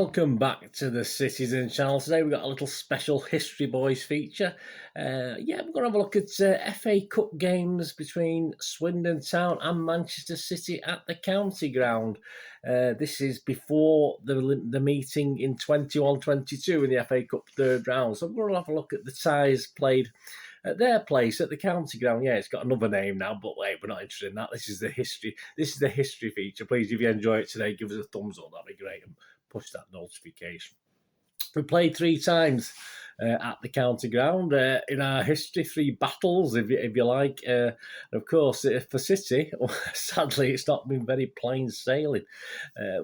Welcome back to the Citizen channel. Today we've got a little special History Boys feature. We're going to have a look at FA Cup games between Swindon Town and Manchester City at the County Ground. This is before the meeting in 21-22 in the FA Cup third round. So we're going to have a look at the ties played at their place at the County Ground. Yeah, it's got another name now, but wait, we're not interested in that. This is the history feature. Please, if you enjoy it today, give us a thumbs up. That'd be great. And push that notification. We played 3 times at the County Ground in our history, 3 battles, if you like. Of course, for City, sadly, it's not been very plain sailing.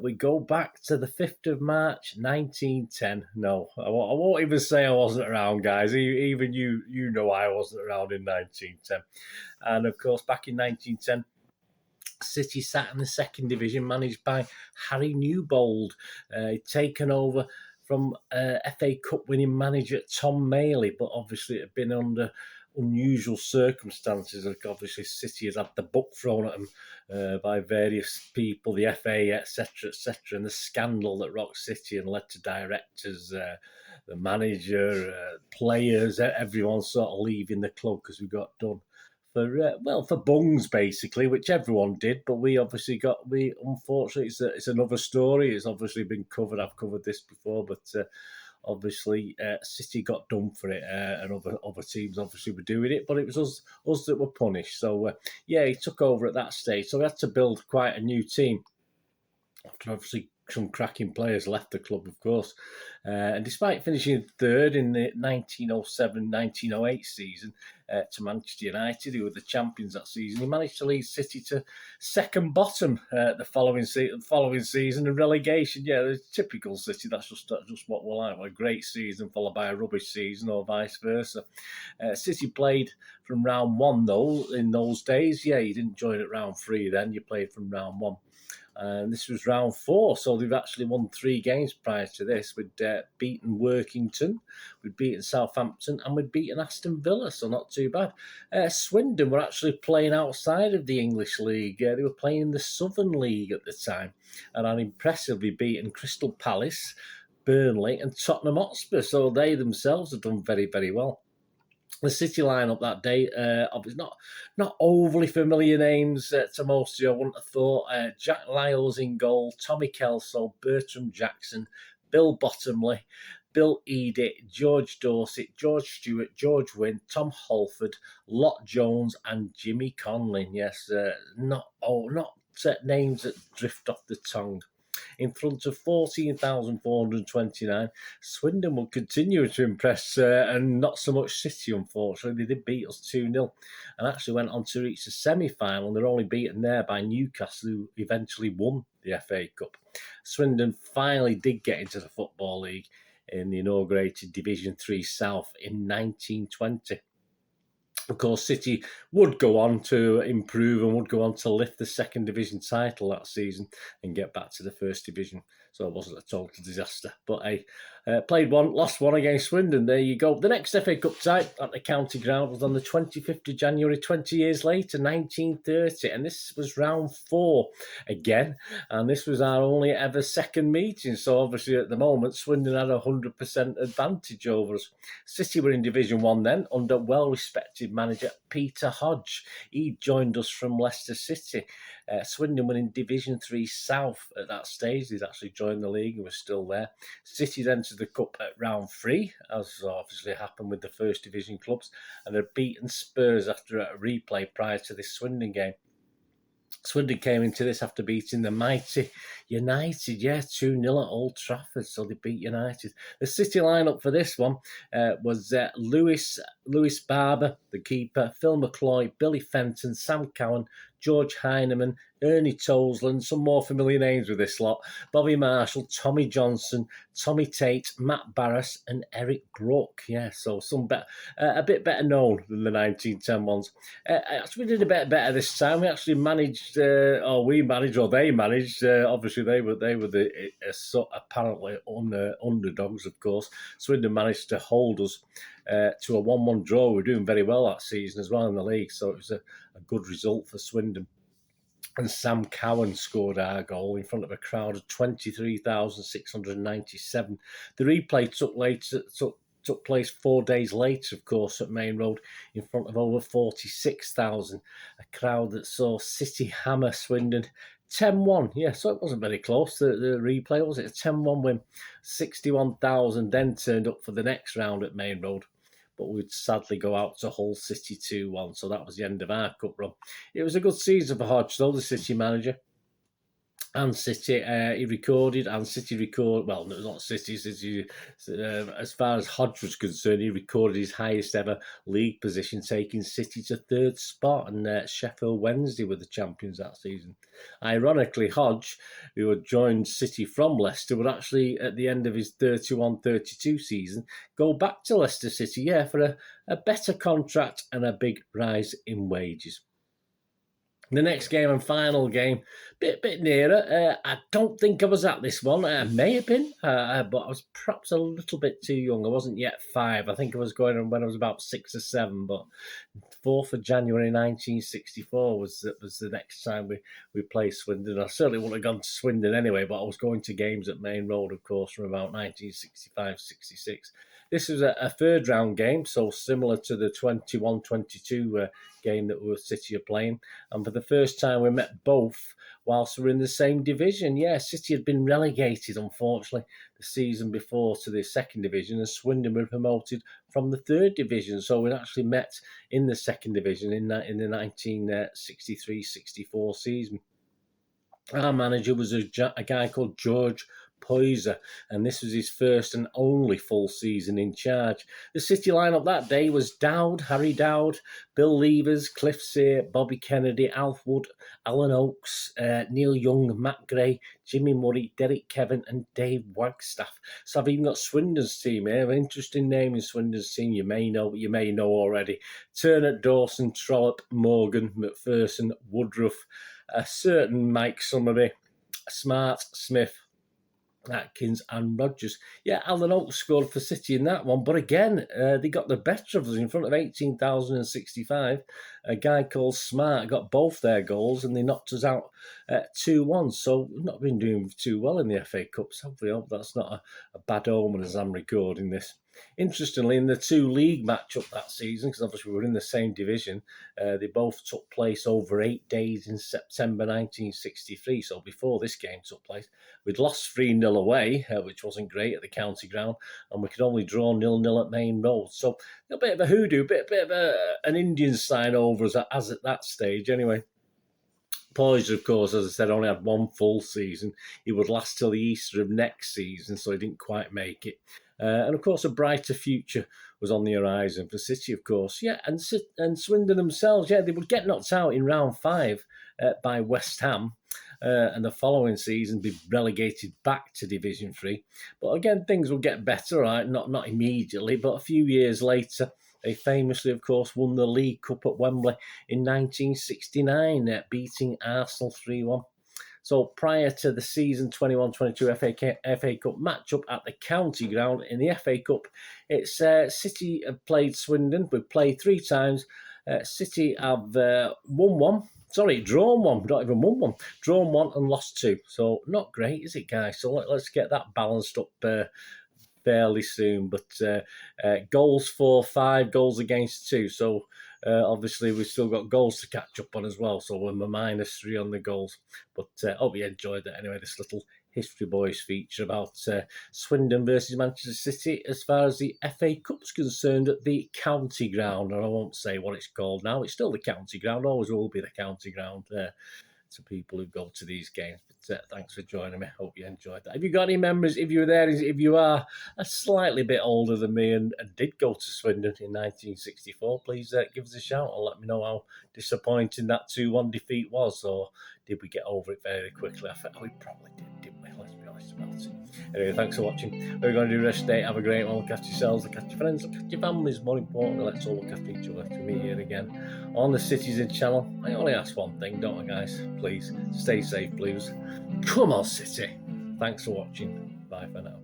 We go back to the 5th of March, 1910. No, I won't even say I wasn't around, guys. Even you know I wasn't around in 1910. And of course, back in 1910, City sat in the second division, managed by Harry Newbold, taken over from FA Cup winning manager Tom Maley, but obviously it had been under unusual circumstances. Obviously, City has had the book thrown at them by various people, the FA, etc., and the scandal that rocked City and led to directors, the manager, players, everyone sort of leaving the club because we got done. For bungs, basically, which everyone did, but unfortunately, it's another story. It's obviously been covered. I've covered this before, but obviously, City got done for it, and other teams obviously were doing it, but it was us that were punished. So, he took over at that stage. So we had to build quite a new team after obviously some cracking players left the club, of course. And despite finishing third in the 1907-1908 season to Manchester United, who were the champions that season, he managed to lead City to second bottom the following season and relegation. Yeah, the typical City. That's just what we're like. A great season followed by a rubbish season, or vice versa. City played from round 1, though, in those days. Yeah, you didn't join at round 3 then. You played from round 1. And this was round 4, so they've actually won 3 games prior to this. We'd beaten Workington, we'd beaten Southampton, and we'd beaten Aston Villa, so not too bad. Swindon were actually playing outside of the English League. They were playing in the Southern League at the time, and had impressively beaten Crystal Palace, Burnley, and Tottenham Hotspur, so they themselves have done very, very well. The City lineup that day, obviously not overly familiar names to most of you, I wouldn't have thought. Jack Lyles in goal, Tommy Kelso, Bertram Jackson, Bill Bottomley, Bill Editt, George Dorset, George Stewart, George Wynne, Tom Holford, Lot Jones, and Jimmy Conlin. Yes, not names that drift off the tongue. In front of 14,429, Swindon will continue to impress, and not so much City, unfortunately. They did beat us 2-0 and actually went on to reach the semi-final. They're only beaten there by Newcastle, who eventually won the FA Cup. Swindon finally did get into the Football League in the inaugurated Division 3 South in 1920. Of course, City would go on to improve and would go on to lift the second division title that season and get back to the first division. So it wasn't a total disaster. But played 1, lost 1 against Swindon. There you go. The next FA Cup tie at the County Ground was on the 25th of January, 20 years later, 1930. And this was round 4 again. And this was our only ever second meeting. So obviously at the moment, Swindon had 100% advantage over us. City were in Division 1 then, under well-respected manager Peter Hodge. He joined us from Leicester City. Swindon were in Division 3 South at that stage. They'd actually joined the league and were still there. City entered the cup at round 3, as obviously happened with the first division clubs, and had beaten Spurs after a replay prior to this Swindon game. Swindon came into this after beating the mighty United, 2-0 at Old Trafford, so they beat United. The City lineup for this one was Lewis Barber, the keeper, Phil McCloy, Billy Fenton, Sam Cowan, George Heineman, Ernie Toseland, some more familiar names with this lot, Bobby Marshall, Tommy Johnson, Tommy Tate, Matt Barras, and Eric Brook. So some a bit better known than the 1910 ones. Actually, we did a bit better this time. We actually managed, they managed. Obviously, they were the apparently underdogs, of course. Swindon managed to hold us to a 1-1 draw. We were doing very well that season as well in the league, so it was a good result for Swindon. and Sam Cowan scored our goal in front of a crowd of 23,697. The replay took place 4 days later, of course, at Main Road in front of over 46,000. A crowd that saw City hammer Swindon 10-1. Yeah, so it wasn't very close, the replay, was it? A 10-1 win. 61,000 then turned up for the next round at Main Road, but we'd sadly go out to Hull City 2-1, so that was the end of our cup run. It was a good season for Hodge, though, the City manager. And City, he recorded, and City recorded, well, no, not City, as far as Hodge was concerned, he recorded his highest ever league position, taking City to third spot, and Sheffield Wednesday were the champions that season. Ironically, Hodge, who had joined City from Leicester, would actually, at the end of his 31-32 season, go back to Leicester City, for a better contract and a big rise in wages. The next game and final game, bit nearer. I don't think I was at this one. I may have been, but I was perhaps a little bit too young. I wasn't yet 5. I think I was going when I was about 6 or 7. But 4th of January 1964 was the next time we played Swindon. I certainly wouldn't have gone to Swindon anyway, but I was going to games at Main Road, of course, from about 1965-66. This was a third round game, so similar to the 21-22 game that City are playing. And for the first time, we met both whilst we're in the same division. Yeah, City had been relegated, unfortunately, the season before to the second division, and Swindon were promoted from the third division. So we'd actually met in the second division in the 1963-64 season. Our manager was a guy called George Poyser, and this was his first and only full season in charge. The City lineup that day was Dowd, Harry Dowd, Bill Levers, Cliff Sear, Bobby Kennedy, Alf Wood, Alan Oakes, Neil Young, Matt Gray, Jimmy Murray, Derek Kevin, and Dave Wagstaff. So I've even got Swindon's team here. An interesting name in Swindon's team. You may know already. Turner, Dawson, Trollope, Morgan, McPherson, Woodruff, a certain Mike Summerby, Smart, Smith, Atkins and Rogers. Yeah, Alan Oakes scored for City in that one, but again, they got the better of us in front of 18,065. A guy called Smart got both their goals, and they knocked us out 2-1. So we've not been doing too well in the FA Cups, have we? I hope that's not a bad omen as I'm recording this. Interestingly, in the 2 league matchup that season, because obviously we were in the same division, they both took place over 8 days in September 1963. So before this game took place, we'd lost 3-0 away, which wasn't great at the county ground, and we could only draw 0-0 at Main Road. So a bit of a hoodoo, bit of an Indian sign over us as at that stage. Anyway, Poyser, of course, as I said, only had 1 full season. He would last till the Easter of next season, so he didn't quite make it. And of course, a brighter future was on the horizon for City, of course. Yeah, and Swindon themselves, they would get knocked out in round 5 by West Ham, and the following season be relegated back to Division 3. But again, things will get better, right? Not immediately, but a few years later. They famously, of course, won the League Cup at Wembley in 1969, beating Arsenal 3-1. So prior to the season 21-22 FA Cup matchup at the county ground in the FA Cup, it's City have played Swindon. We've played 3 times. City have drawn 1, not even won 1. Drawn 1 and lost 2. So not great, is it, guys? So let's get that balanced up fairly soon. But goals for 5, goals against 2. So obviously we've still got goals to catch up on as well. So we're -3 on the goals. But hope you enjoyed that anyway, this little History Boys feature about Swindon versus Manchester City as far as the FA Cup's concerned at the county ground. And I won't say what it's called now. It's still the county ground, always will be the county ground to people who go to these games. But thanks for joining me. Hope you enjoyed that. If you got any memories, if you were there, if you are a slightly bit older than me and did go to Swindon in 1964, please give us a shout and let me know how disappointing that 2-1 defeat was, or did we get over it very quickly? I think we probably didn't we? Let's be honest about it. Anyway, thanks for watching. We're going to do the rest of the day. Have a great one. Look after yourselves, look after your friends, look after your families. More importantly, let's all look after each other. To meet here again on the Citizen channel. I only ask one thing, don't I, guys? Please stay safe, please. Come on, City. Thanks for watching. Bye for now.